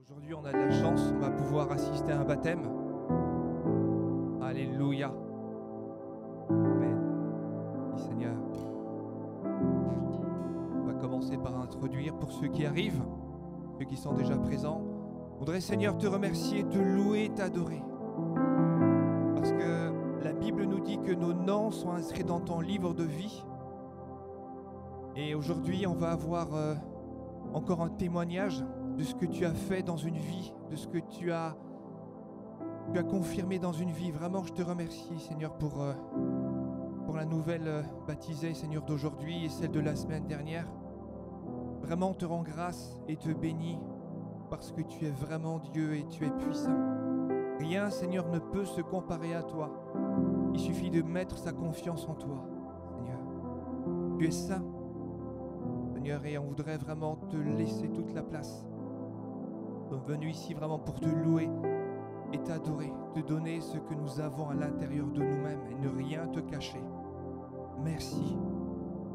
Aujourd'hui, on a de la chance, on va pouvoir assister à un baptême. Alléluia. Amen. Merci Seigneur. On va commencer par introduire pour ceux qui arrivent, ceux qui sont déjà présents. Je voudrais, Seigneur, te remercier, te louer, t'adorer. Parce que la Bible nous dit que nos noms sont inscrits dans ton livre de vie. Et aujourd'hui, on va avoir encore un témoignage de ce que tu as fait dans une vie, de ce que tu as confirmé dans une vie. Vraiment, je te remercie, Seigneur, pour la nouvelle baptisée, Seigneur, d'aujourd'hui et celle de la semaine dernière. Vraiment, on te rend grâce et te bénis parce que tu es vraiment Dieu et tu es puissant. Rien, Seigneur, ne peut se comparer à toi. Il suffit de mettre sa confiance en toi, Seigneur. Tu es saint, Seigneur, et on voudrait vraiment te laisser toute la place. Nous sommes venus ici vraiment pour te louer et t'adorer, te donner ce que nous avons à l'intérieur de nous-mêmes et ne rien te cacher. Merci,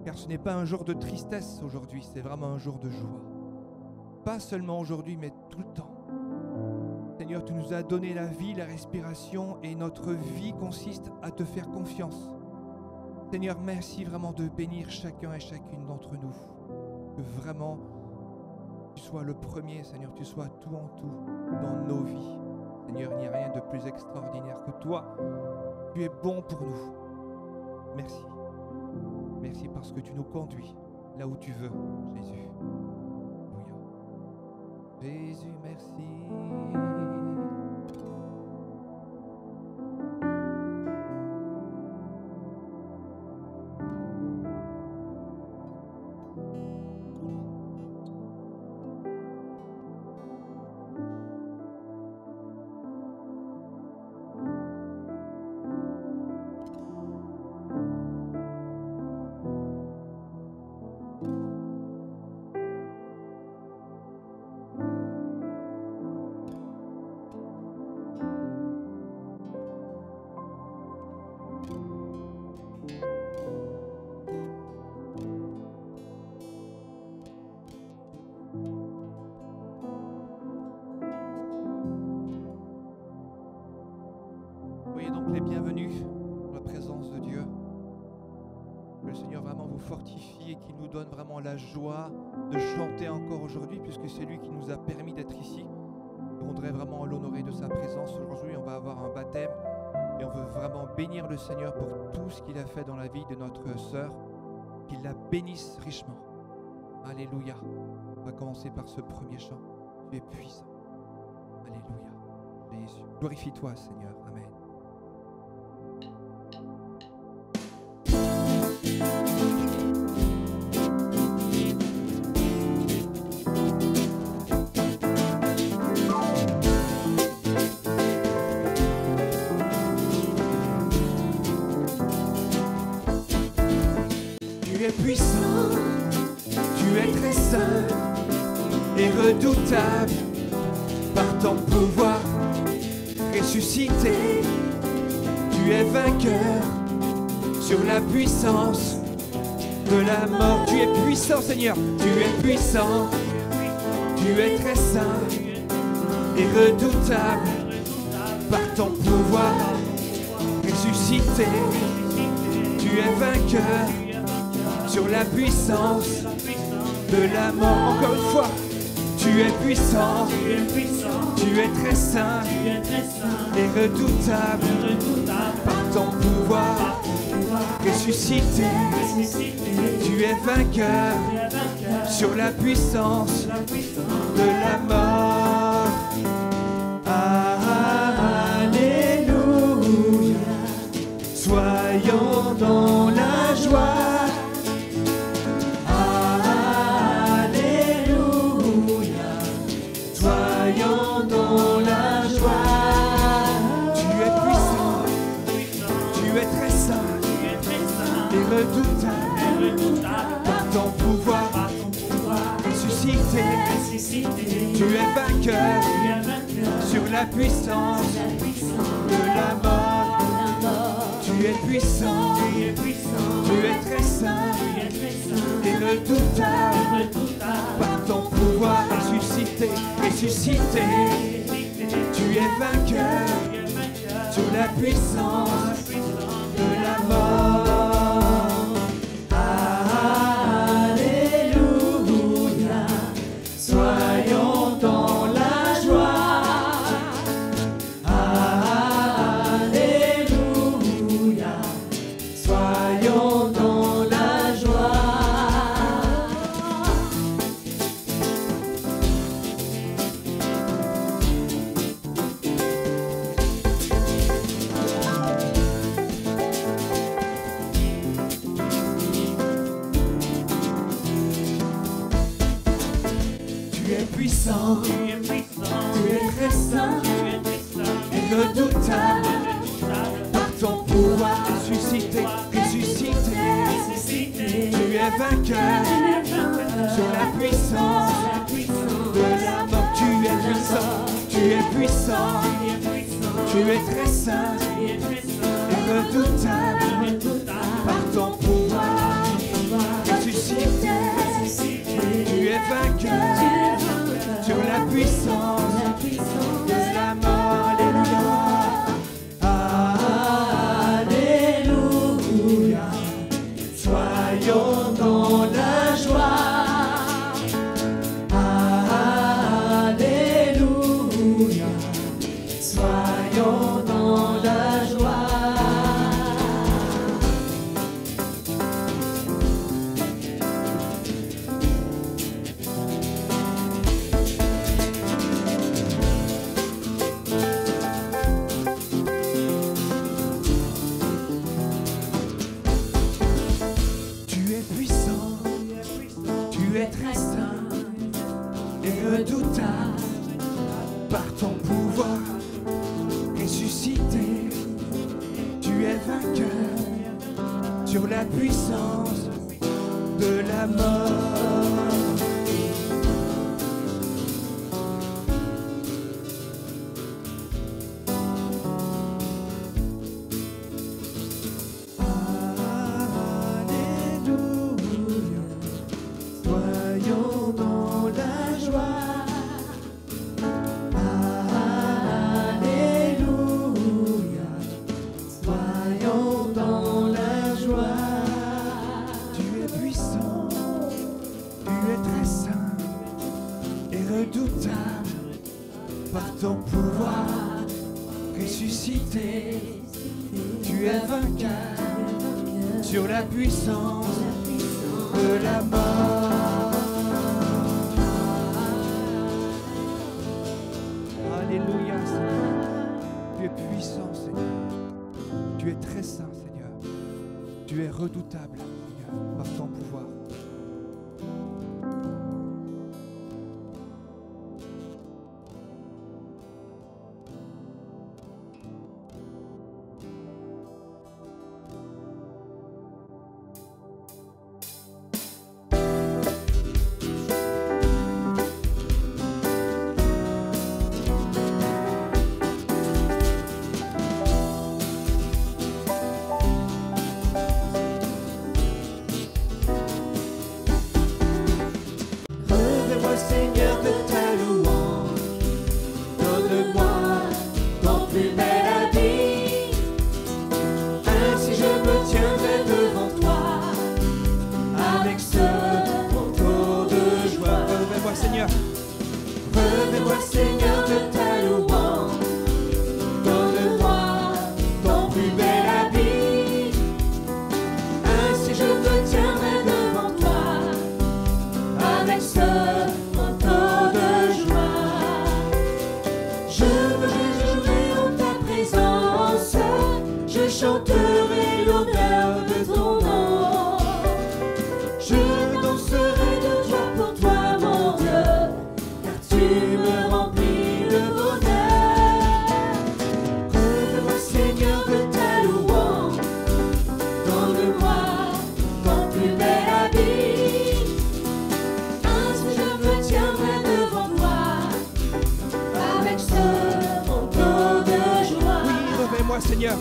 car ce n'est pas un jour de tristesse aujourd'hui, c'est vraiment un jour de joie. Pas seulement aujourd'hui, mais tout le temps. Seigneur, tu nous as donné la vie, la respiration, et notre vie consiste à te faire confiance. Seigneur, merci vraiment de bénir chacun et chacune d'entre nous. Que vraiment tu sois le premier, Seigneur, tu sois tout en tout dans nos vies. Seigneur, il n'y a rien de plus extraordinaire que toi. Tu es bon pour nous. Merci. Merci parce que tu nous conduis là où tu veux, Jésus. Alléluia. Jésus, merci. Soyez donc les bienvenus dans la présence de Dieu. Que le Seigneur vraiment vous fortifie et qu'il nous donne vraiment la joie de chanter encore aujourd'hui, puisque c'est lui qui nous a permis d'être ici. On voudrait vraiment l'honorer de sa présence. Aujourd'hui, on va avoir un baptême et on veut vraiment bénir le Seigneur pour tout ce qu'il a fait dans la vie de notre sœur. Qu'il la bénisse richement. Alléluia. On va commencer par ce premier chant. Tu es puissant. Alléluia. Jésus. Glorifie-toi, Seigneur. Amen. Tu es puissant, tu es très saint et redoutable par ton pouvoir ressuscité. Tu es vainqueur sur la puissance de la mort. Tu es puissant, Seigneur, tu es puissant, tu es très saint et redoutable par ton pouvoir ressuscité. Tu es vainqueur sur la puissance de la mort. Encore une fois, tu es puissant, tu es très saint et redoutable par ton pouvoir ressuscité. Tu es vainqueur sur la puissance de la mort. Alléluia, soyons dans la joie. Redoutable par ton pouvoir ressuscité. Tu es vainqueur sur la puissance de la mort. Tu es puissant, tu es très saint et redoutable par ton pouvoir ressuscité. ressuscité, ressuscité. Tu es vainqueur sur la puissance de la mort. Alléluia, soyons dans la joie. Alléluia, soyons dans la joie. Puissant, tu es très saint et redoutable par ton pouvoir ressuscité, ressuscité. Tu es vainqueur sur la puissance de la mort. Tu es puissant, tu es puissant, tu es très saint et redoutable par ton pouvoir ressuscité. Tu es vainqueur sur la puissance de la mort. Alléluia, soyons dans la joie. Alléluia, soyons dans la joie. Très saint et redoutable par ton pouvoir ressuscité. Tu es vainqueur sur la puissance de la mort. Redoutable par ton pouvoir ressuscité, tu es vainqueur sur la puissance de la mort. Alléluia, Seigneur. Tu es puissant, Seigneur. Tu es très saint, Seigneur. Tu es redoutable, Seigneur, par ton pouvoir. Seigneur, de ta louange, donne-moi ton plus bel habit. Ainsi je me tiendrai devant toi avec ce manteau de joie. Revêt-moi, Seigneur. Revêt-moi, Seigneur, de ta louange, donne-moi ton plus bel habit. Ainsi je me tiendrai devant toi avec ce chanterai l'honneur de ton nom. Je danserai de joie pour toi, mon Dieu, car tu me remplis de bonheur. Revêt-moi, Seigneur, de ta louange, donne-moi ton plus bel habit. Ainsi je me tiendrai devant toi avec ce manteau de joie. Oui, revêt-moi, Seigneur.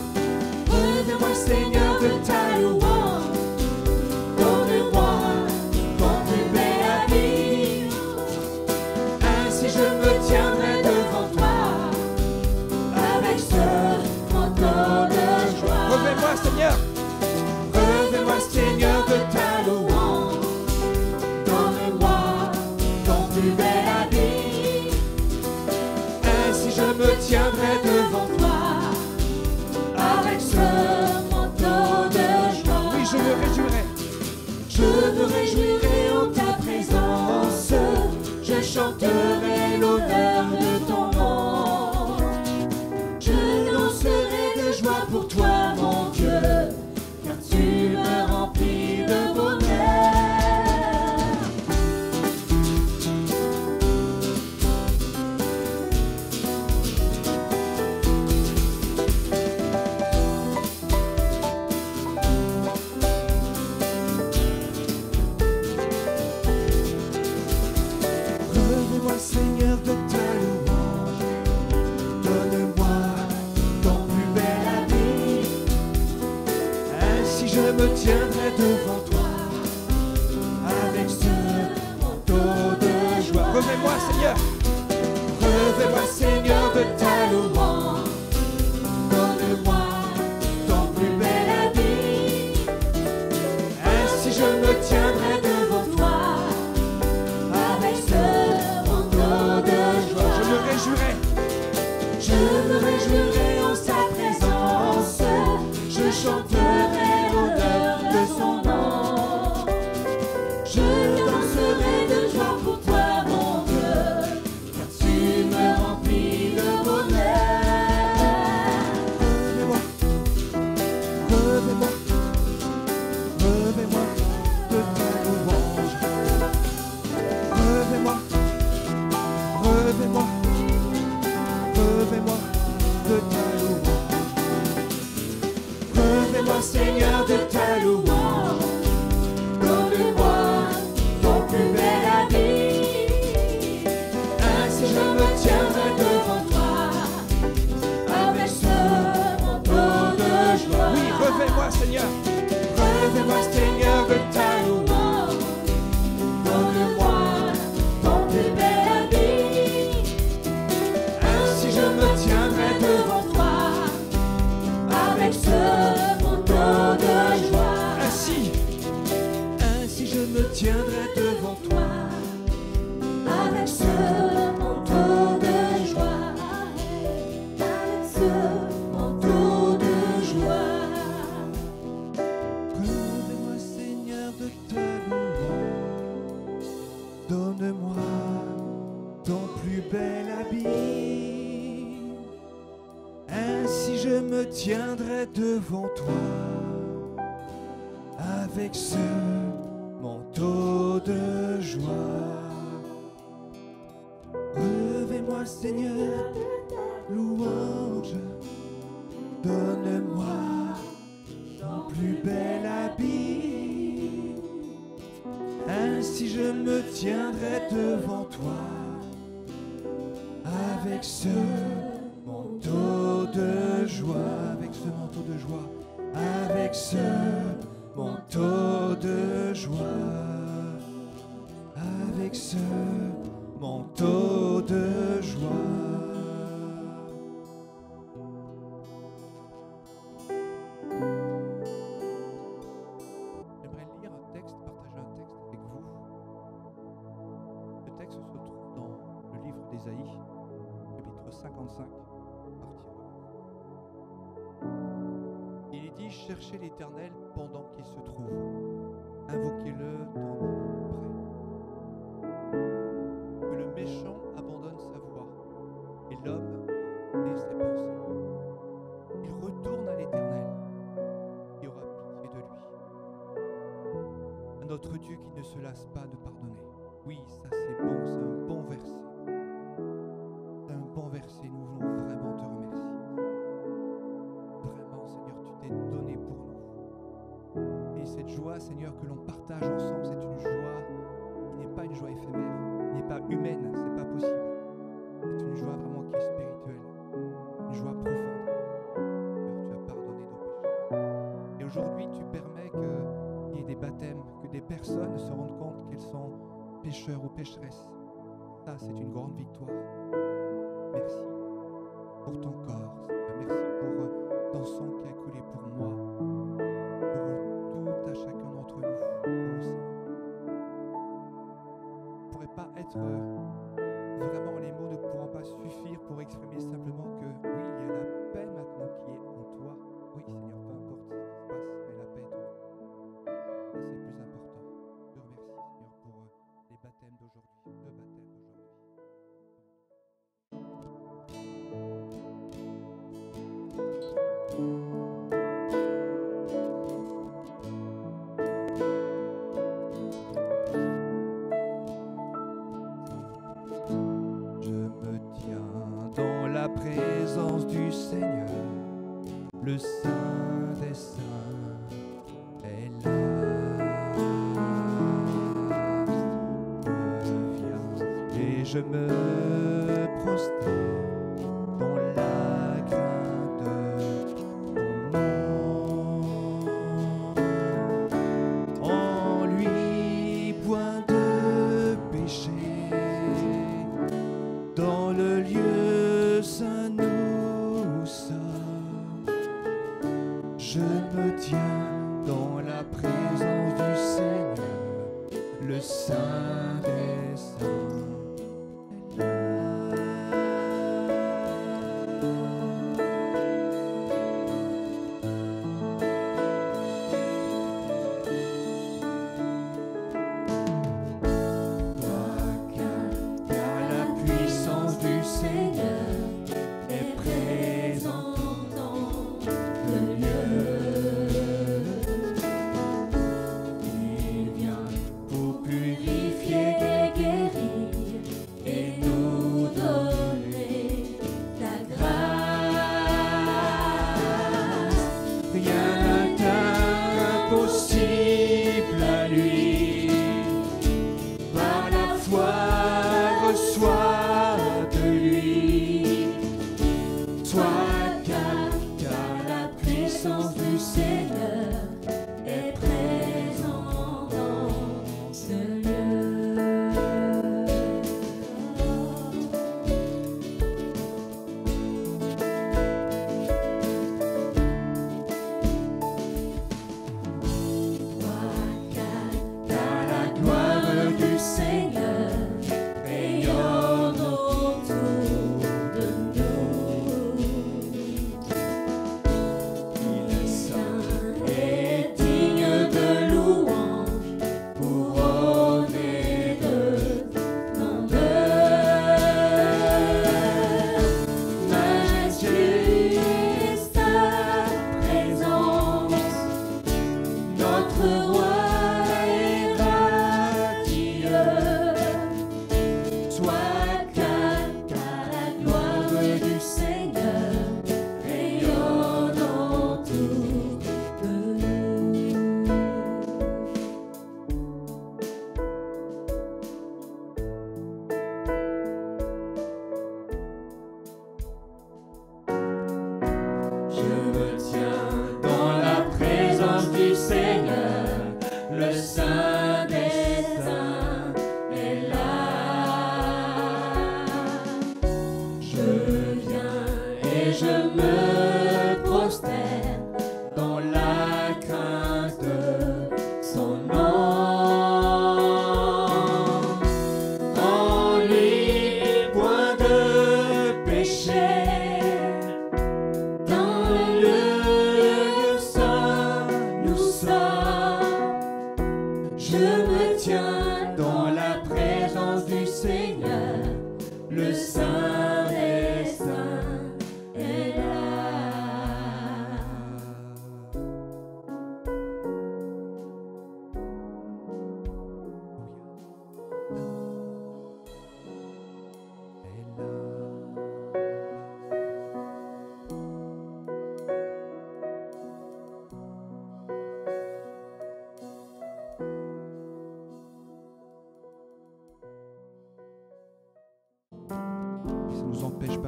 Revêt-moi, Seigneur, de ta louange, donne-moi ton plus bel habit. Ainsi je me tiendrai devant toi avec ce manteau de joie. Oui, je me réjouirai. Je me réjouirai en ta présence, je chanterai l'honneur de ton nom. Je danserai de joie pour toi, mon Dieu, car tu me remplis de bonheur. Revêt-moi, Seigneur, de ta louange, donne-moi ton plus bel habit, ainsi je me tiendrai devant toi avec ce manteau de joie. Revêt-moi, Seigneur. Revêt-moi, Seigneur, de ta louange, donne-moi ton plus bel habit, ainsi je me tiendrai devant toi avec ce manteau de joie. Je me réjouirai. Je me réjouirai en sa présence, je chanterai l'honneur de son nom. Je danserai de joie pour toi, mon Dieu, car tu me remplis de bonheur. Revêt-moi. Revêt-moi. Revêt-moi de ta louange. Revêt-moi. Revêt-moi. Revêt-moi de ta louange. Revêt-moi, Seigneur, de ta louange, donne-moi ton plus bel habit, ainsi je me tiendrai devant toi avec ce manteau de joie. Oui, revêt-moi, Seigneur. Revêt-moi, Seigneur, de ta louange, donne-moi ton plus bel habit, ainsi je me tiendrai devant toi avec ce manteau de joie. Ainsi je me tiendrai devant toi avec ce manteau de joie, avec ce manteau de joie. Revêt-moi, Seigneur, de ta louange. Donne-moi ton plus bel habit. Ainsi je me tiendrai devant toi avec ce manteau de joie. Revêt-moi, Seigneur, louange. Donne-moi ton plus bel habit. Ainsi je me tiendrai devant toi avec ce manteau de joie, avec ce manteau de joie, avec ce manteau de joie, avec ce manteau de joie. J'aimerais lire un texte, partager un texte avec vous. Ce texte se trouve dans le livre d'Ésaïe, chapitre 55, partie 1. Il est dit, cherchez l'Éternel pendant qu'il se trouve, invoquez-le tandis qu'il est près. Que le méchant abandonne sa voie, et l'homme et ses pensées. Il retourne à l'Éternel, qui aura pitié de lui. À notre Dieu qui ne se lasse pas de pardonner. Oui, ça c'est bon, c'est un bon verset. C'est un bon verset, nous voulons vraiment te remercier. Vraiment, Seigneur, tu t'es donné pour nous. Et cette joie, Seigneur, que l'on partage ensemble, c'est une joie qui n'est pas une joie éphémère, qui n'est pas humaine, c'est pas possible. C'est une joie vraiment qui est spirituelle, une joie profonde. Seigneur, tu as pardonné nos péchés. Et aujourd'hui, tu permets qu'il y ait des baptêmes, que des personnes se rendent compte qu'elles sont pécheurs ou pécheresses. Ça, c'est une grande victoire. Merci pour ton corps, Seigneur. Merci pour ton sang qui a coulé pour moi, pour tout à chacun d'entre nous. Oh, Seigneur. On ne pourrait pas être vraiment, les mots ne pourront pas suffire pour exprimer simplement la présence du Seigneur, le Saint des Saints est là. Et je me prosterne dans la crainte de ton nom. En lui, point de péché, dans le lieu saint nous sommes. Je me tiens dans la présence du Seigneur, le Saint des Saints.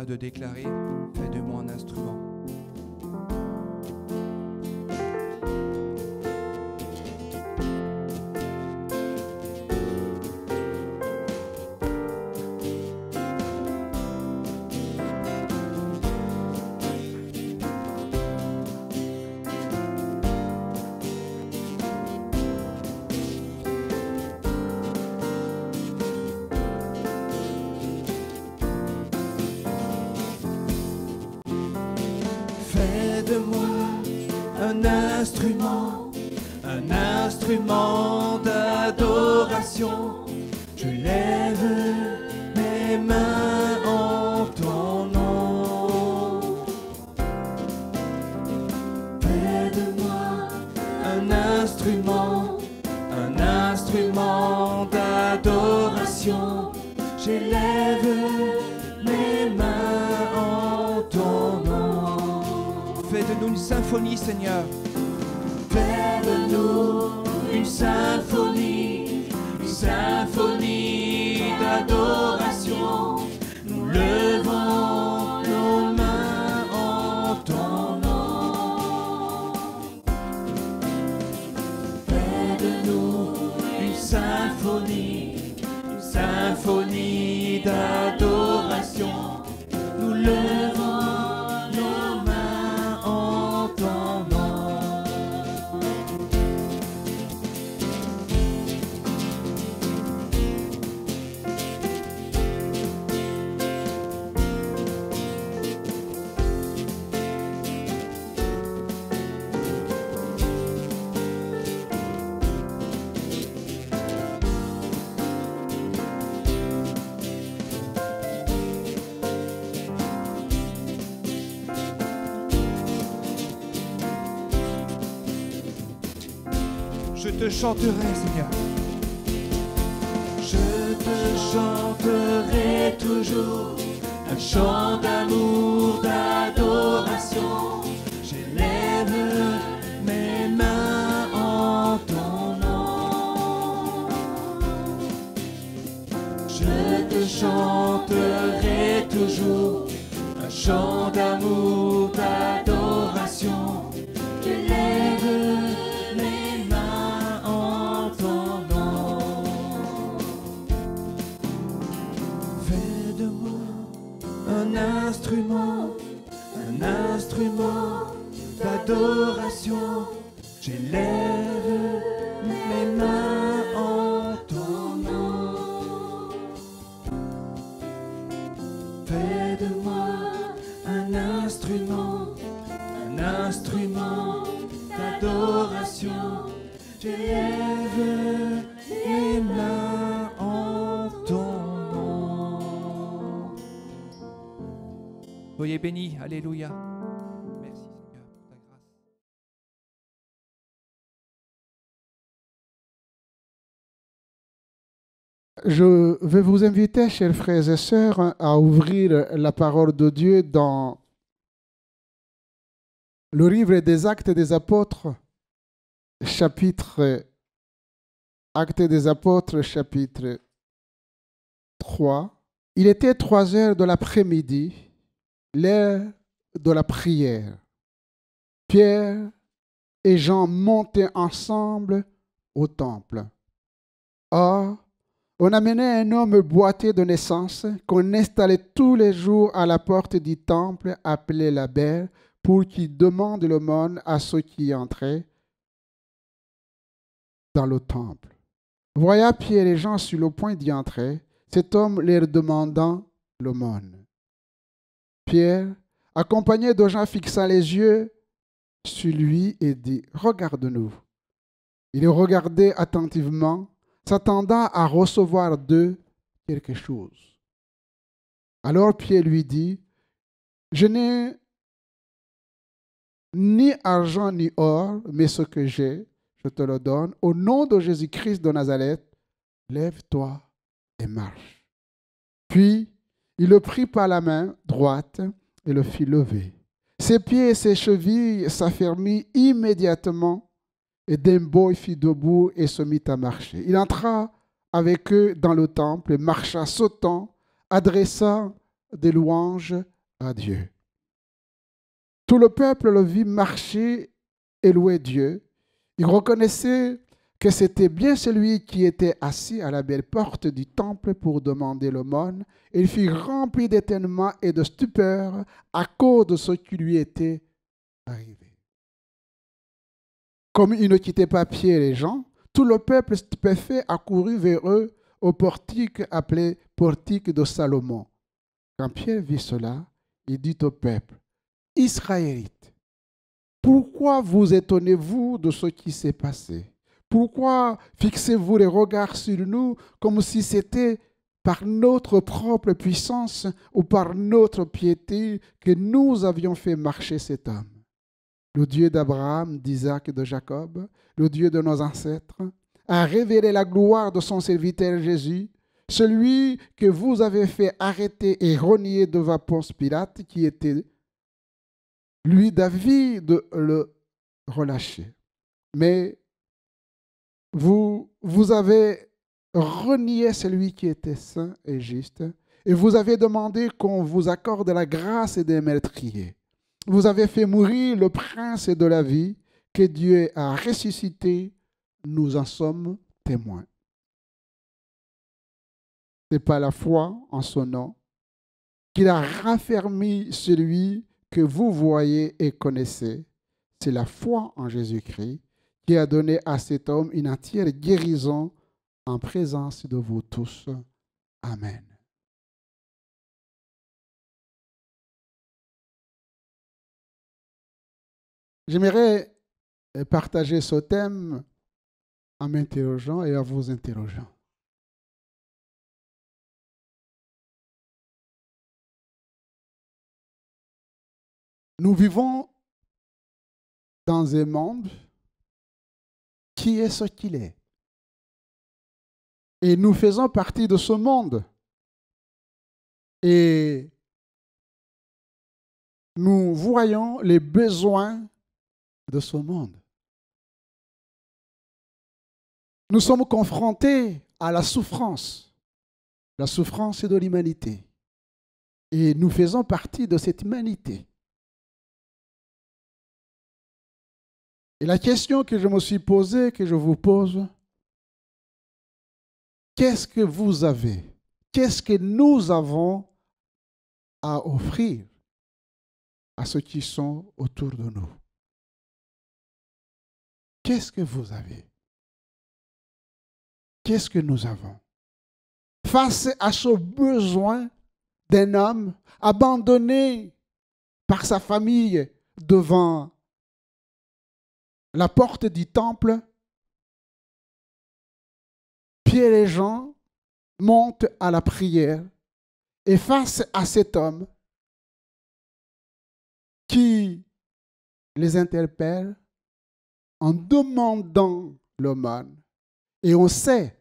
De déclarer, fais de moi un instrument. De moi un instrument d'adoration. Je lève mes mains en ton nom. Fais de moi un instrument d'adoration. J'élève mes mains en une symphonie, Seigneur. Fais de nous une symphonie d'adoration. Nous levons nos mains en ton nom. Fais de nous une symphonie d'adoration. Nous levons nos mains en ton nom. Je te chanterai, Seigneur. Je te chanterai toujours un chant d'amour, d'adoration. J'élève mes mains en ton nom. Je te chanterai toujours un chant d'amour, d'adoration. J'élève mes mains en ton nom. Fais de moi un instrument d'adoration. J'élève mes mains en ton nom. Fais de moi un instrument d'adoration. J'élève mes mains en ton nom. Soyez bénis. Alléluia. Merci, Seigneur, pour ta grâce. Je vais vous inviter, chers frères et sœurs, à ouvrir la parole de Dieu dans le livre des Actes des Apôtres, chapitre 3. Il était 3 heures de l'après-midi, l'heure de la prière. Pierre et Jean montaient ensemble au temple. Or, on amenait un homme boiteux de naissance qu'on installait tous les jours à la porte du temple appelé la Belle pour qu'il demande l'aumône à ceux qui entraient dans le temple. Voyant Pierre et Jean sur le point d'y entrer, cet homme leur demandant l'aumône. Pierre, accompagné de Jean, fixa les yeux sur lui et dit « Regarde-nous ». Il le regardait attentivement, s'attendant à recevoir d'eux quelque chose. Alors Pierre lui dit « Je n'ai ni argent ni or, mais ce que j'ai, je te le donne. Au nom de Jésus-Christ de Nazareth, lève-toi et marche. » Puis, il le prit par la main droite et le fit lever. Ses pieds et ses chevilles s'affermirent immédiatement, et d'un bond il fit debout et se mit à marcher. Il entra avec eux dans le temple et marcha sautant, adressant des louanges à Dieu. Tout le peuple le vit marcher et louer Dieu. Il reconnaissait que c'était bien celui qui était assis à la belle porte du temple pour demander l'aumône. Et il fut rempli d'étonnement et de stupeur à cause de ce qui lui était arrivé. Comme il ne quittait pas Pierre et Jean, tout le peuple stupéfait accourut vers eux au portique appelé portique de Salomon. Quand Pierre vit cela, il dit au peuple: Israélites, pourquoi vous étonnez-vous de ce qui s'est passé? Pourquoi fixez-vous les regards sur nous comme si c'était par notre propre puissance ou par notre piété que nous avions fait marcher cet homme? Le Dieu d'Abraham, d'Isaac et de Jacob, le Dieu de nos ancêtres, a révélé la gloire de son serviteur Jésus, celui que vous avez fait arrêter et renier devant Ponce Pilate, qui était lui d'avis de le relâcher. Mais vous avez renié celui qui était saint et juste, et vous avez demandé qu'on vous accorde la grâce des meurtriers. Vous avez fait mourir le prince de la vie que Dieu a ressuscité. Nous en sommes témoins. C'est par la foi en son nom qu'il a raffermi celui que vous voyez et connaissez. C'est la foi en Jésus-Christ qui a donné à cet homme une entière guérison en présence de vous tous. Amen. J'aimerais partager ce thème en m'interrogeant et en vous interrogeant. Nous vivons dans un monde qui est ce qu'il est. Et nous faisons partie de ce monde. Et nous voyons les besoins de ce monde. Nous sommes confrontés à la souffrance de l'humanité. Et nous faisons partie de cette humanité. Et la question que je me suis posée, que je vous pose, qu'est-ce que vous avez? Qu'est-ce que nous avons à offrir à ceux qui sont autour de nous? Qu'est-ce que vous avez? Qu'est-ce que nous avons? Face à ce besoin d'un homme abandonné par sa famille devant la porte du temple, Pierre et Jean montent à la prière et face à cet homme qui les interpelle en demandant l'aumône. Et on sait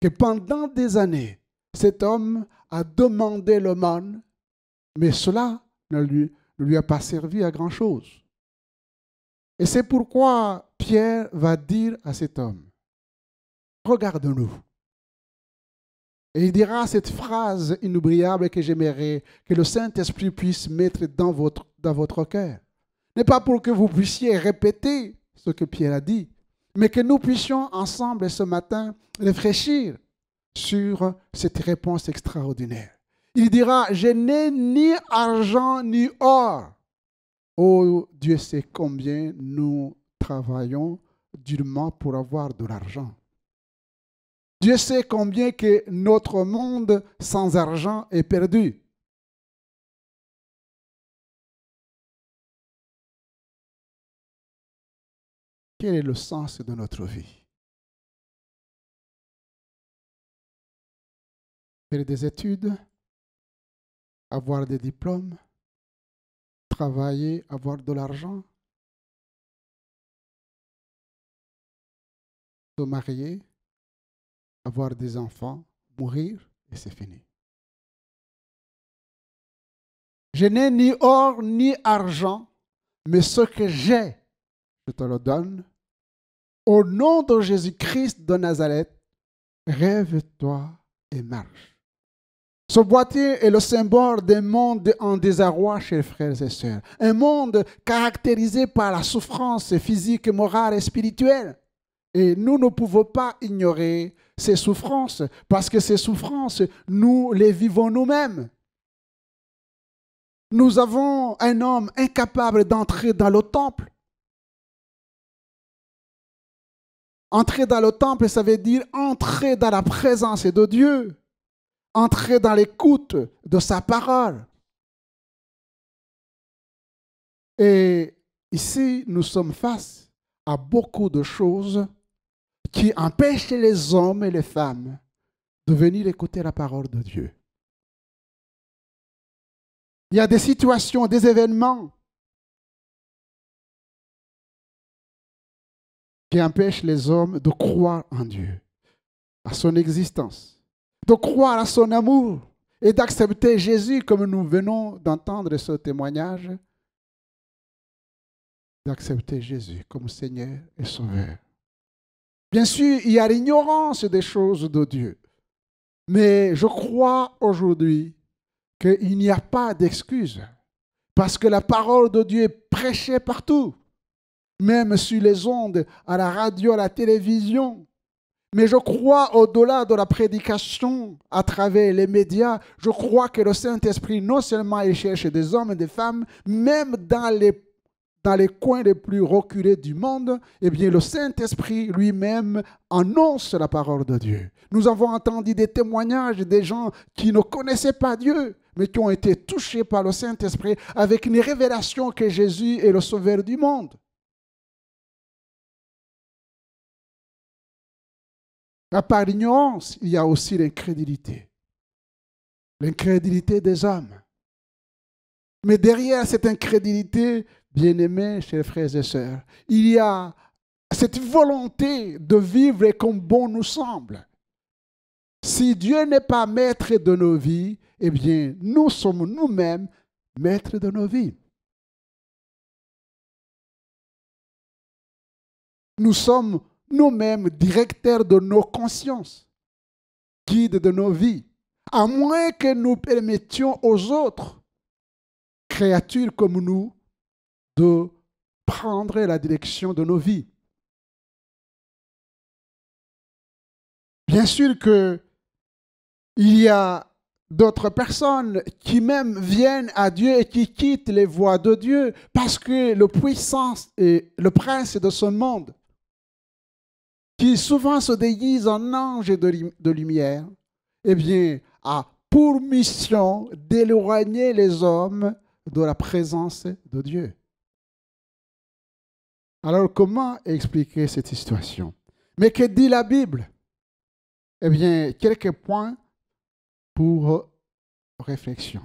que pendant des années, cet homme a demandé l'aumône, mais cela ne lui a pas servi à grand-chose. Et c'est pourquoi Pierre va dire à cet homme, regarde-nous. Et il dira cette phrase inoubliable que j'aimerais que le Saint-Esprit puisse mettre dans votre cœur. n'est pas pour que vous puissiez répéter ce que Pierre a dit, mais que nous puissions ensemble ce matin réfléchir sur cette réponse extraordinaire. Il dira, je n'ai ni argent ni or. Oh, Dieu sait combien nous travaillons durement pour avoir de l'argent. Dieu sait combien que notre monde sans argent est perdu. Quel est le sens de notre vie? Faire des études, avoir des diplômes, travailler, avoir de l'argent, se marier, avoir des enfants, mourir, et c'est fini. Je n'ai ni or ni argent, mais ce que j'ai, je te le donne. Au nom de Jésus-Christ de Nazareth, rêve-toi et marche. Ce boîtier est le symbole d'un monde en désarroi, chers frères et sœurs. Un monde caractérisé par la souffrance physique, morale et spirituelle. Et nous ne pouvons pas ignorer ces souffrances, parce que ces souffrances, nous les vivons nous-mêmes. Nous avons un homme incapable d'entrer dans le temple. Entrer dans le temple, ça veut dire entrer dans la présence de Dieu. Entrer dans l'écoute de sa parole. Et ici, nous sommes face à beaucoup de choses qui empêchent les hommes et les femmes de venir écouter la parole de Dieu. Il y a des situations, des événements qui empêchent les hommes de croire en Dieu, à son existence, de croire à son amour et d'accepter Jésus comme nous venons d'entendre ce témoignage. d'accepter Jésus comme Seigneur et Sauveur. Bien sûr, il y a l'ignorance des choses de Dieu. Mais je crois aujourd'hui qu'il n'y a pas d'excuse. Parce que la parole de Dieu est prêchée partout. Même sur les ondes, à la radio, à la télévision. Mais je crois au-delà de la prédication à travers les médias, je crois que le Saint-Esprit, non seulement il cherche des hommes et des femmes, même dans les coins les plus reculés du monde, eh bien le Saint-Esprit lui-même annonce la parole de Dieu. Nous avons entendu des témoignages des gens qui ne connaissaient pas Dieu, mais qui ont été touchés par le Saint-Esprit avec une révélation que Jésus est le Sauveur du monde. Par l'ignorance, il y a aussi l'incrédulité. L'incrédulité des hommes. Mais derrière cette incrédulité, bien-aimés, chers frères et sœurs, il y a cette volonté de vivre comme bon nous semble. Si Dieu n'est pas maître de nos vies, eh bien, nous sommes nous-mêmes maîtres de nos vies. Nous sommes nous-mêmes directeurs de nos consciences, guides de nos vies, à moins que nous permettions aux autres, créatures comme nous, de prendre la direction de nos vies. Bien sûr qu'il y a d'autres personnes qui même viennent à Dieu et qui quittent les voies de Dieu parce que le puissant et le prince de ce monde, qui souvent se déguise en ange de lumière, eh bien, a pour mission d'éloigner les hommes de la présence de Dieu. Alors, comment expliquer cette situation? Mais que dit la Bible? Eh bien, quelques points pour réflexion.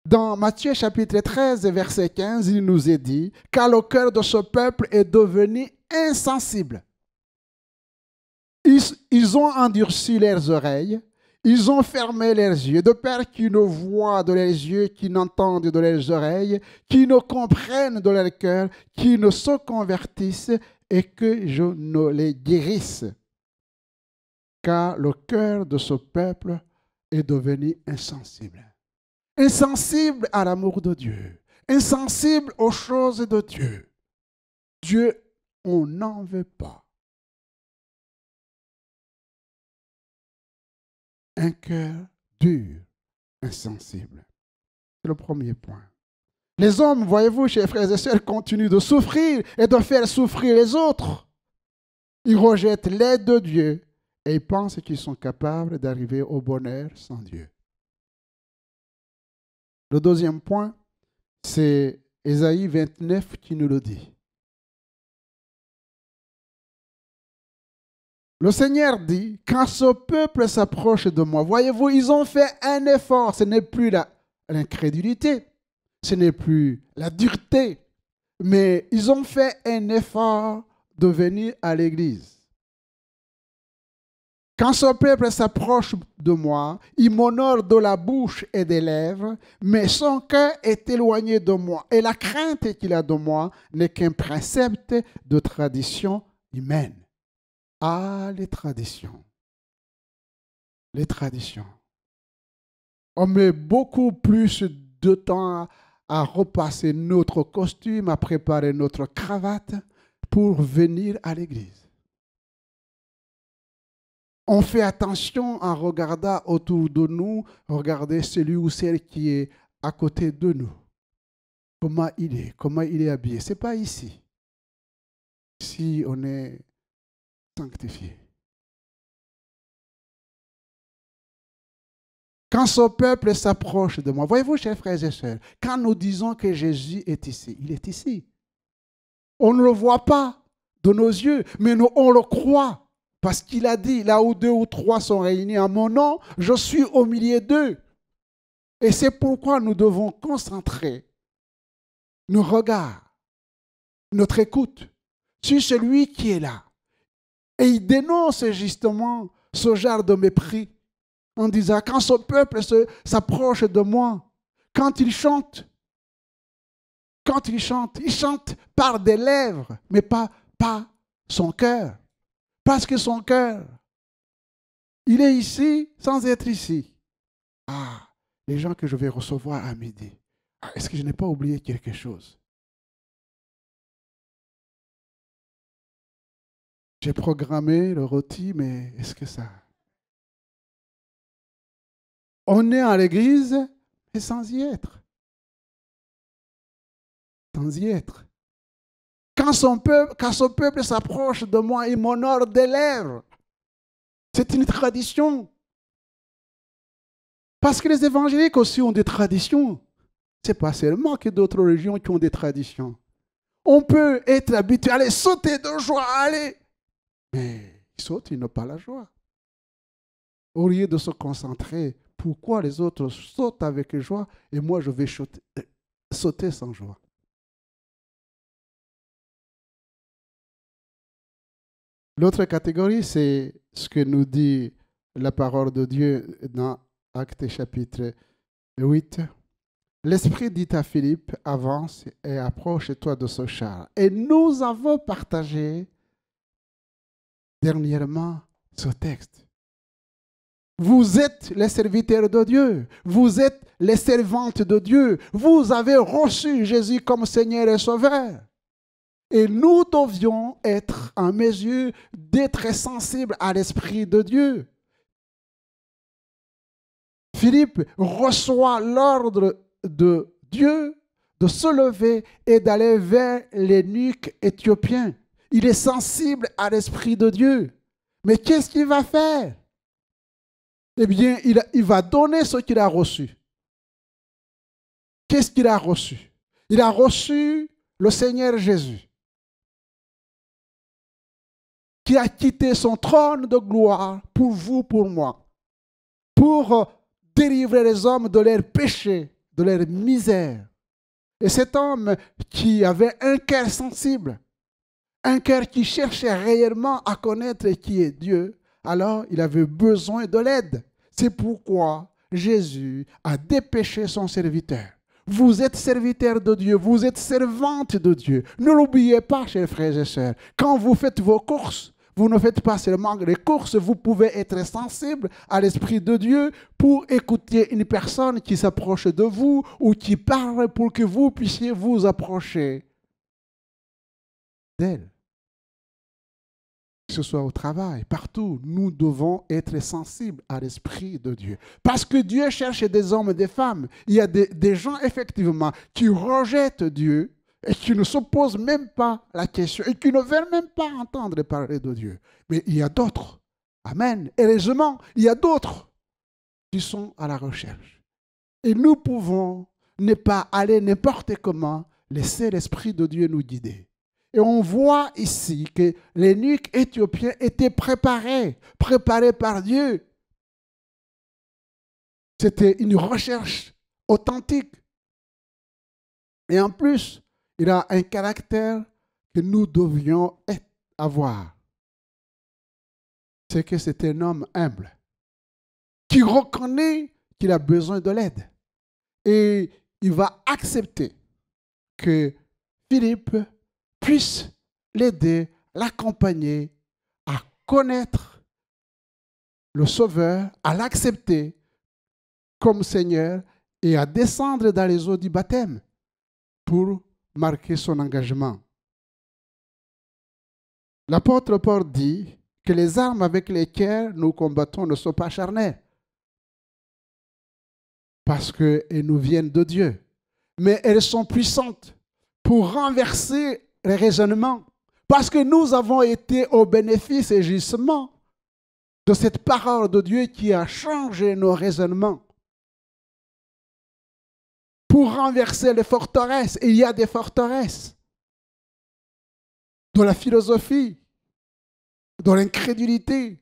Dans Matthieu chapitre 13, verset 15, il nous est dit « Car le cœur de ce peuple est devenu insensible. Ils ont endurci leurs oreilles, ils ont fermé leurs yeux, de peur qu'ils ne voient de leurs yeux, qu'ils n'entendent de leurs oreilles, qu'ils ne comprennent de leur cœur, qu'ils ne se convertissent et que je ne les guérisse. Car le cœur de ce peuple est devenu insensible. Insensible à l'amour de Dieu, insensible aux choses de Dieu. Dieu, on n'en veut pas. Un cœur dur, insensible. C'est le premier point. Les hommes, voyez-vous, chers frères et sœurs, continuent de souffrir et de faire souffrir les autres. Ils rejettent l'aide de Dieu et ils pensent qu'ils sont capables d'arriver au bonheur sans Dieu. Le deuxième point, c'est Ésaïe 29 qui nous le dit. Le Seigneur dit, quand ce peuple s'approche de moi, voyez-vous, ils ont fait un effort. Ce n'est plus l'incrédulité, ce n'est plus la dureté, mais ils ont fait un effort de venir à l'église. Quand ce peuple s'approche de moi, il m'honore de la bouche et des lèvres, mais son cœur est éloigné de moi. Et la crainte qu'il a de moi n'est qu'un précepte de tradition humaine. Ah, les traditions. Les traditions. On met beaucoup plus de temps à repasser notre costume, à préparer notre cravate pour venir à l'église. On fait attention en regardant autour de nous, regarder celui ou celle qui est à côté de nous. Comment il est habillé. Ce n'est pas ici. Ici, on est sanctifié. Quand ce peuple s'approche de moi, voyez-vous, chers frères et sœurs, quand nous disons que Jésus est ici, il est ici. On ne le voit pas de nos yeux, mais nous, on le croit. Parce qu'il a dit, là où 2 ou 3 sont réunis en mon nom, je suis au milieu d'eux. Et c'est pourquoi nous devons concentrer nos regards, notre écoute sur celui qui est là. Et il dénonce justement ce genre de mépris en disant, quand ce peuple s'approche de moi, quand il chante, quand il chante par des lèvres, mais pas son cœur. Parce que son cœur, il est ici sans être ici. Ah, les gens que je vais recevoir à midi. Ah, est-ce que je n'ai pas oublié quelque chose? J'ai programmé le rôti, mais est-ce que ça... On est à l'église, mais sans y être. Sans y être. Quand son peuple s'approche de moi, il m'honore des lèvres. C'est une tradition. Parce que les évangéliques aussi ont des traditions. Ce n'est pas seulement que d'autres religions qui ont des traditions. On peut être habitué à aller sauter de joie, aller. Mais ils sautent, ils n'ont pas la joie. Au lieu de se concentrer, pourquoi les autres sautent avec joie et moi je vais sauter sans joie? L'autre catégorie, c'est ce que nous dit la parole de Dieu dans Actes chapitre 8. L'Esprit dit à Philippe, avance et approche-toi de ce char. Et nous avons partagé dernièrement ce texte. Vous êtes les serviteurs de Dieu. Vous êtes les servantes de Dieu. Vous avez reçu Jésus comme Seigneur et Sauveur. Et nous devions être en mesure d'être sensibles à l'Esprit de Dieu. Philippe reçoit l'ordre de Dieu de se lever et d'aller vers l'eunuque éthiopien. Il est sensible à l'Esprit de Dieu. Mais qu'est-ce qu'il va faire? Eh bien, il va donner ce qu'il a reçu. Qu'est-ce qu'il a reçu? Il a reçu le Seigneur Jésus, qui a quitté son trône de gloire pour vous, pour moi, pour délivrer les hommes de leurs péchés, de leur misère. Et cet homme qui avait un cœur sensible, un cœur qui cherchait réellement à connaître qui est Dieu, alors il avait besoin de l'aide. C'est pourquoi Jésus a dépêché son serviteur. Vous êtes serviteur de Dieu, vous êtes servante de Dieu. Ne l'oubliez pas, chers frères et sœurs. Quand vous faites vos courses, vous ne faites pas seulement les courses, vous pouvez être sensible à l'Esprit de Dieu pour écouter une personne qui s'approche de vous ou qui parle pour que vous puissiez vous approcher d'elle. Que ce soit au travail, partout, nous devons être sensibles à l'Esprit de Dieu. Parce que Dieu cherche des hommes et des femmes. Il y a des gens, effectivement, qui rejettent Dieu et qui ne se posent même pas la question et qui ne veulent même pas entendre parler de Dieu. Mais il y a d'autres. Amen. Heureusement, il y a d'autres qui sont à la recherche. Et nous pouvons ne pas aller n'importe comment, laisser l'Esprit de Dieu nous guider. Et on voit ici que l'eunuque éthiopien était préparé par Dieu. C'était une recherche authentique. Et en plus, il a un caractère que nous devions avoir. C'est que c'est un homme humble, qui reconnaît qu'il a besoin de l'aide. Et il va accepter que Philippe puisse l'aider, l'accompagner à connaître le Sauveur, à l'accepter comme Seigneur et à descendre dans les eaux du baptême pour marquer son engagement. L'apôtre Paul dit que les armes avec lesquelles nous combattons ne sont pas charnelles parce qu'elles nous viennent de Dieu, mais elles sont puissantes pour renverser les raisonnements, parce que nous avons été au bénéfice et justement de cette parole de Dieu qui a changé nos raisonnements. Pour renverser les forteresses, et il y a des forteresses de la philosophie, de l'incrédulité,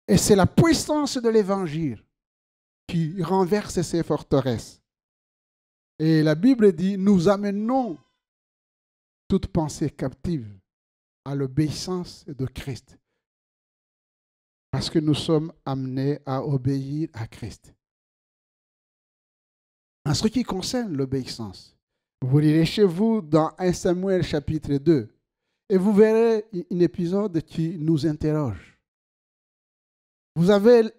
et c'est la puissance de l'Évangile qui renverse ces forteresses. Et la Bible dit, nous amenons toute pensée captive à l'obéissance de Christ. Parce que nous sommes amenés à obéir à Christ. En ce qui concerne l'obéissance, Vous lirez chez vous dans 1 Samuel chapitre 2 et vous verrez un épisode qui nous interroge. Vous avez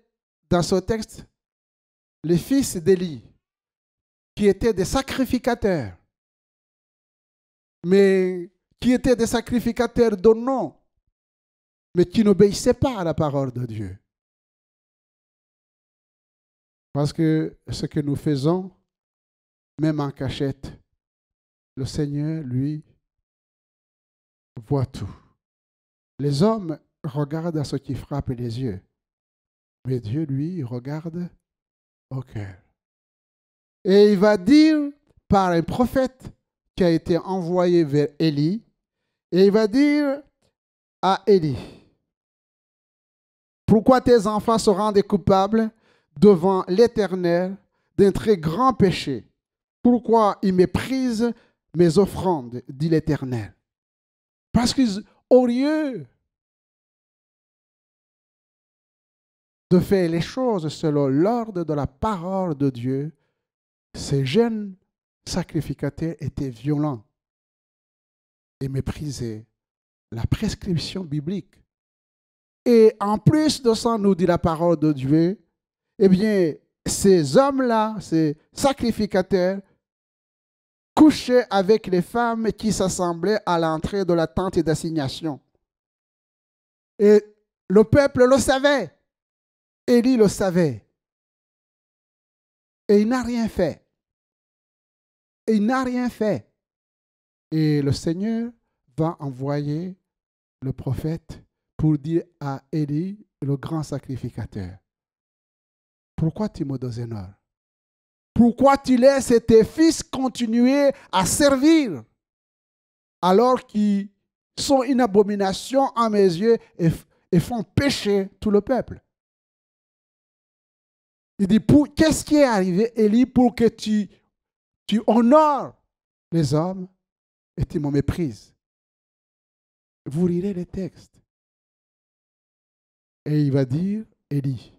dans ce texte les fils d'Élie qui étaient des sacrificateurs, mais qui étaient des sacrificateurs de nom, mais qui n'obéissaient pas à la parole de Dieu. Parce que ce que nous faisons, même en cachette, le Seigneur, lui, voit tout. Les hommes regardent à ce qui frappe les yeux, mais Dieu, lui, regarde au cœur. Et il va dire par un prophète qui a été envoyé vers Élie, et il va dire à Élie, pourquoi tes enfants se rendent coupables devant l'Éternel d'un très grand péché? Pourquoi ils méprisent mes offrandes, dit l'Éternel? Parce qu'au lieu de faire les choses selon l'ordre de la parole de Dieu, ces jeunes sacrificateurs étaient violents et méprisaient la prescription biblique. Et en plus de ça, nous dit la parole de Dieu, eh bien, ces hommes-là, ces sacrificateurs, couchaient avec les femmes qui s'assemblaient à l'entrée de la tente d'assignation. Et le peuple le savait. Élie le savait. Et il n'a rien fait. Et il n'a rien fait. Et le Seigneur va envoyer le prophète pour dire à Élie, le grand sacrificateur, pourquoi tu me déshonores? Pourquoi tu laisses tes fils continuer à servir alors qu'ils sont une abomination à mes yeux et font pécher tout le peuple? Il dit, qu'est-ce qui est arrivé, Élie, pour que tu honores les hommes et tu me méprises? Vous lirez les textes. Et il va dire, Élie,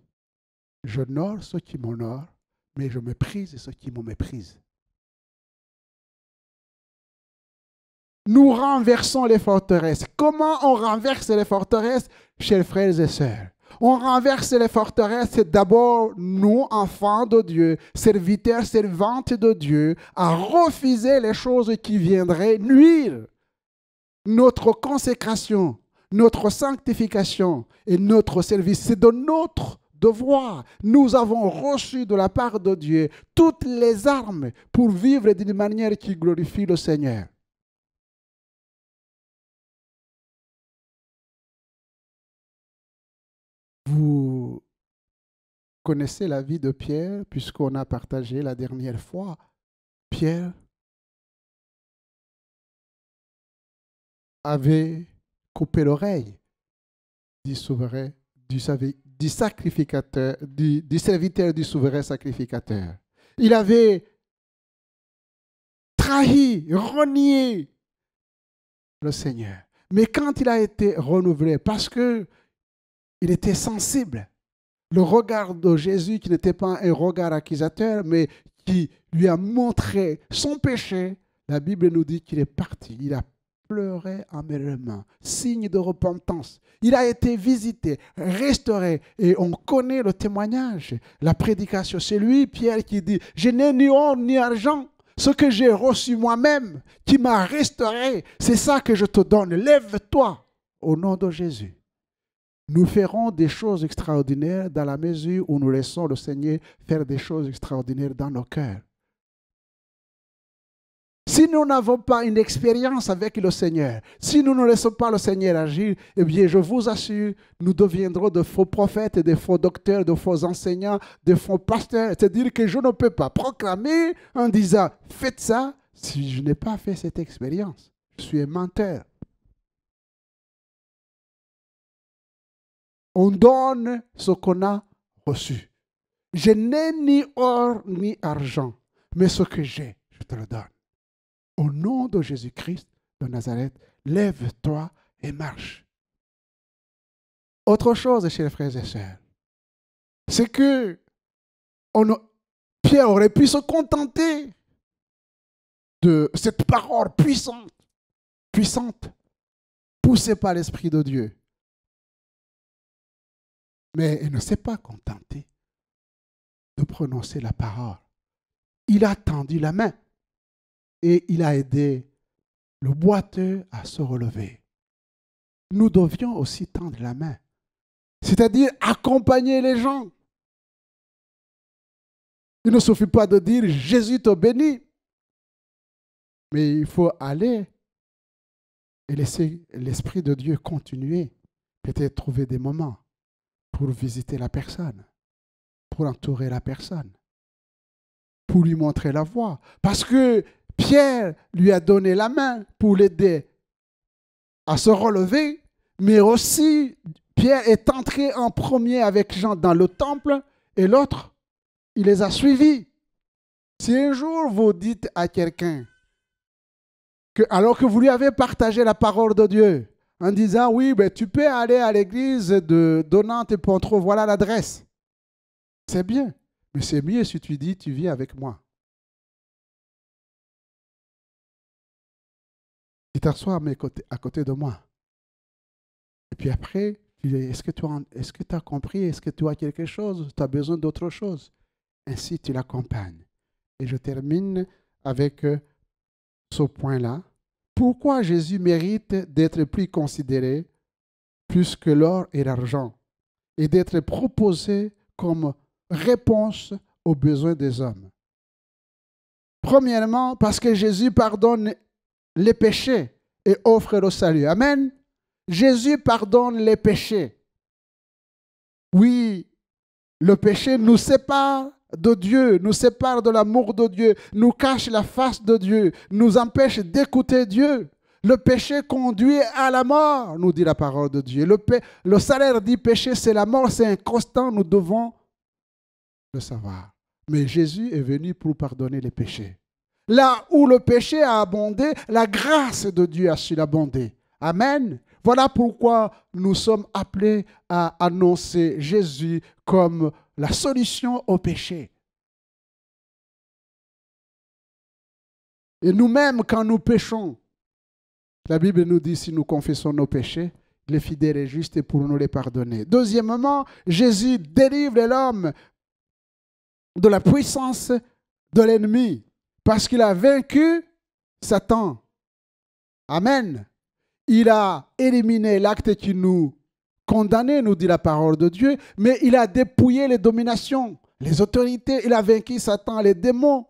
j'honore ceux qui m'honorent, mais je méprise ceux qui me méprisent. Nous renversons les forteresses. Comment on renverse les forteresses, chers frères et sœurs? On renverse les forteresses, c'est d'abord nous, enfants de Dieu, serviteurs, servantes de Dieu, à refuser les choses qui viendraient nuire notre consécration, notre sanctification et notre service. C'est de notre devoir. Nous avons reçu de la part de Dieu toutes les armes pour vivre d'une manière qui glorifie le Seigneur. Vous connaissez la vie de Pierre, puisqu'on a partagé la dernière fois. Pierre avait coupé l'oreille du souverain, du sacrificateur, du serviteur du souverain sacrificateur. Il avait trahi, renié le Seigneur. Mais quand il a été renouvelé, parce que il était sensible, le regard de Jésus, qui n'était pas un regard accusateur, mais qui lui a montré son péché, la Bible nous dit qu'il est parti. Il a pleuré amèrement, signe de repentance. Il a été visité, restauré, et on connaît le témoignage, la prédication. C'est lui, Pierre, qui dit, je n'ai ni or ni argent, ce que j'ai reçu moi-même, qui m'a restauré, c'est ça que je te donne. Lève-toi au nom de Jésus. Nous ferons des choses extraordinaires dans la mesure où nous laissons le Seigneur faire des choses extraordinaires dans nos cœurs. Si nous n'avons pas une expérience avec le Seigneur, si nous ne laissons pas le Seigneur agir, eh bien, je vous assure, nous deviendrons de faux prophètes, de faux docteurs, de faux enseignants, de faux pasteurs. C'est-à-dire que je ne peux pas proclamer en disant « faites ça » si je n'ai pas fait cette expérience. Je suis un menteur. On donne ce qu'on a reçu. Je n'ai ni or ni argent, mais ce que j'ai, je te le donne. Au nom de Jésus-Christ de Nazareth, lève-toi et marche. Autre chose, chers frères et sœurs, c'est que Pierre aurait pu se contenter de cette parole puissante, poussée par l'Esprit de Dieu. Mais il ne s'est pas contenté de prononcer la parole. Il a tendu la main et il a aidé le boiteux à se relever. Nous devions aussi tendre la main, c'est-à-dire accompagner les gens. Il ne suffit pas de dire « Jésus te bénit », mais il faut aller et laisser l'Esprit de Dieu continuer, peut-être trouver des moments pour visiter la personne, pour entourer la personne, pour lui montrer la voie. Parce que Pierre lui a donné la main pour l'aider à se relever, mais aussi Pierre est entré en premier avec Jean dans le temple et l'autre, il les a suivis. Si un jour vous dites à quelqu'un, alors que vous lui avez partagé la parole de Dieu, en disant, oui, ben, tu peux aller à l'église de Nantes et Pontreau, voilà l'adresse. C'est bien, mais c'est mieux si tu dis, tu vis avec moi. Tu t'assois à côté de moi. Et puis après, tu dis, est-ce que tu as compris? Est-ce que tu as quelque chose? Tu as besoin d'autre chose? Ainsi, tu l'accompagnes. Et je termine avec ce point-là. Pourquoi Jésus mérite d'être plus considéré plus que l'or et l'argent et d'être proposé comme réponse aux besoins des hommes? Premièrement, parce que Jésus pardonne les péchés et offre le salut. Amen. Jésus pardonne les péchés. Oui, le péché nous sépare de Dieu, nous sépare de l'amour de Dieu, nous cache la face de Dieu, nous empêche d'écouter Dieu. Le péché conduit à la mort, nous dit la parole de Dieu. Le salaire du péché, c'est la mort, c'est inconstant, nous devons le savoir. Mais Jésus est venu pour pardonner les péchés. Là où le péché a abondé, la grâce de Dieu a su l'abonder. Amen. Voilà pourquoi nous sommes appelés à annoncer Jésus comme la solution au péché. Et nous-mêmes, quand nous péchons, la Bible nous dit, si nous confessons nos péchés, il est fidèle et juste pour nous les pardonner. Deuxièmement, Jésus délivre l'homme de la puissance de l'ennemi parce qu'il a vaincu Satan. Amen. Il a éliminé l'acte qui nous condamnait, nous dit la parole de Dieu, mais il a dépouillé les dominations, les autorités, il a vaincu Satan, les démons.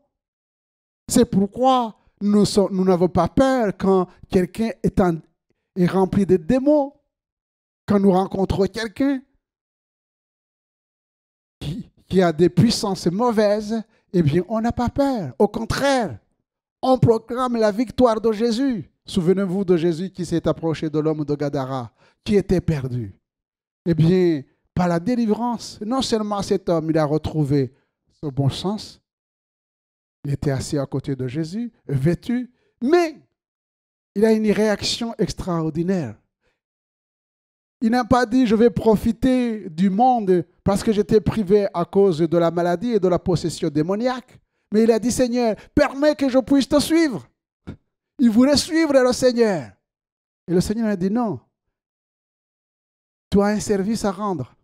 C'est pourquoi nous n'avons pas peur quand quelqu'un est rempli de démons. Quand nous rencontrons quelqu'un qui a des puissances mauvaises, eh bien, on n'a pas peur. Au contraire, on proclame la victoire de Jésus. Souvenez-vous de Jésus qui s'est approché de l'homme de Gadara, qui était perdu. Eh bien, par la délivrance, non seulement cet homme, il a retrouvé son bon sens, il était assis à côté de Jésus, vêtu, mais il a une réaction extraordinaire. Il n'a pas dit, je vais profiter du monde parce que j'étais privé à cause de la maladie et de la possession démoniaque. Mais il a dit, Seigneur, permets que je puisse te suivre. Il voulait suivre le Seigneur. Et le Seigneur a dit, non, tu as un service à rendre.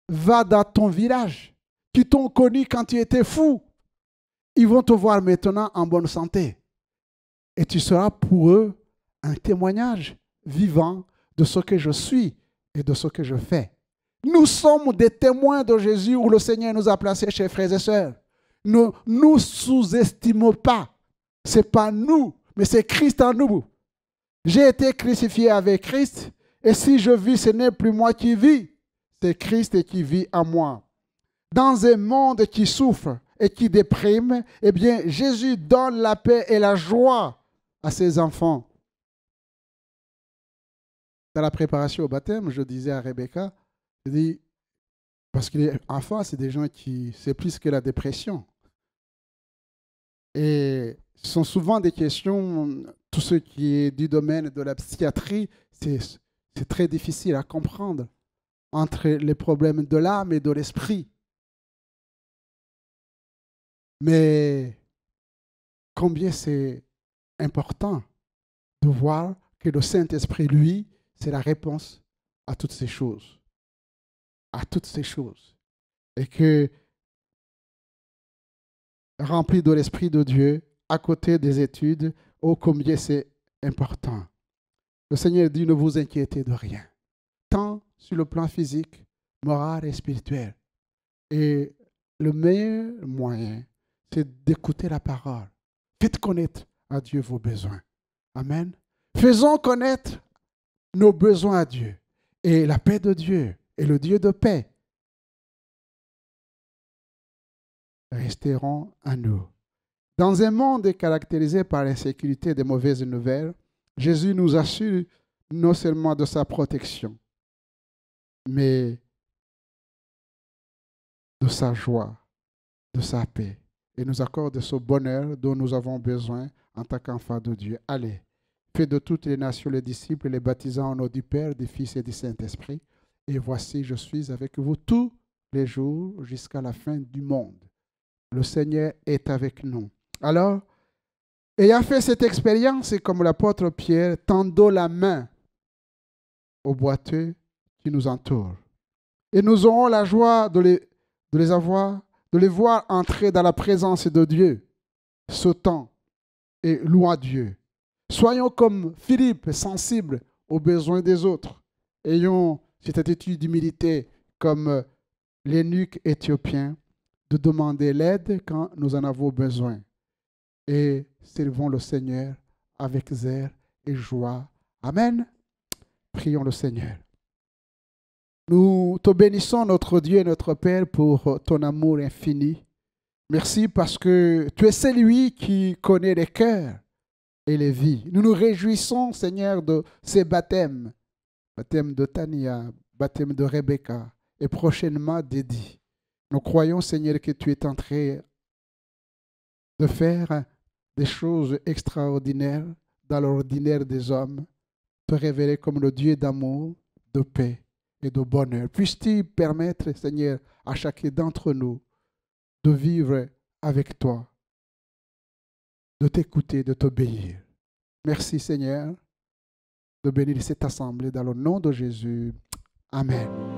Va dans ton village, qui t'ont connu quand tu étais fou. Ils vont te voir maintenant en bonne santé. Et tu seras pour eux un témoignage vivant de ce que je suis et de ce que je fais. Nous sommes des témoins de Jésus où le Seigneur nous a placés, chers frères et sœurs. Ne nous sous-estimons pas. Ce n'est pas nous, mais c'est Christ en nous. J'ai été crucifié avec Christ et si je vis, ce n'est plus moi qui vis, c'est Christ qui vit en moi. Dans un monde qui souffre et qui déprime, eh bien, Jésus donne la paix et la joie à ses enfants. Dans la préparation au baptême, je disais à Rebecca, je dis, parce que les enfants, c'est des gens qui, c'est plus que la dépression. Et ce sont souvent des questions, tout ce qui est du domaine de la psychiatrie, c'est très difficile à comprendre entre les problèmes de l'âme et de l'esprit. Mais combien c'est important de voir que le Saint-Esprit, lui, c'est la réponse à toutes ces choses. À toutes ces choses. Et que, rempli de l'Esprit de Dieu, à côté des études, oh combien c'est important. Le Seigneur dit, ne vous inquiétez de rien. Tant sur le plan physique, moral et spirituel. Et le meilleur moyen, c'est d'écouter la parole. Faites connaître à Dieu vos besoins. Amen. Faisons connaître nos besoins à Dieu. Et la paix de Dieu et le Dieu de paix resteront à nous. Dans un monde caractérisé par l'insécurité et des mauvaises nouvelles, Jésus nous assure non seulement de sa protection, mais de sa joie, de sa paix, et nous accorde ce bonheur dont nous avons besoin en tant qu'enfants de Dieu. Allez, faites de toutes les nations les disciples, les baptisant au nom du Père, du Fils et du Saint-Esprit. Et voici, je suis avec vous tous les jours jusqu'à la fin du monde. Le Seigneur est avec nous. Alors, ayant fait cette expérience, et comme l'apôtre Pierre, tendons la main aux boiteux qui nous entourent. Et nous aurons la joie de les voir entrer dans la présence de Dieu, sautant et louant Dieu. Soyons comme Philippe, sensibles aux besoins des autres. Ayons cette attitude d'humilité comme l'eunuque éthiopien, de demander l'aide quand nous en avons besoin. Et servons le Seigneur avec zèle et joie. Amen. Prions le Seigneur. Nous te bénissons, notre Dieu et notre Père, pour ton amour infini. Merci parce que tu es celui qui connaît les cœurs et les vies. Nous nous réjouissons, Seigneur, de ces baptêmes. Baptême de Tania, baptême de Rebecca et prochainement d'Eddie. Nous croyons, Seigneur, que tu es en train de faire des choses extraordinaires dans l'ordinaire des hommes, te révéler comme le Dieu d'amour, de paix et de bonheur. Puisses-tu permettre, Seigneur, à chacun d'entre nous de vivre avec toi, de t'écouter, de t'obéir. Merci, Seigneur, de bénir cette assemblée dans le nom de Jésus. Amen.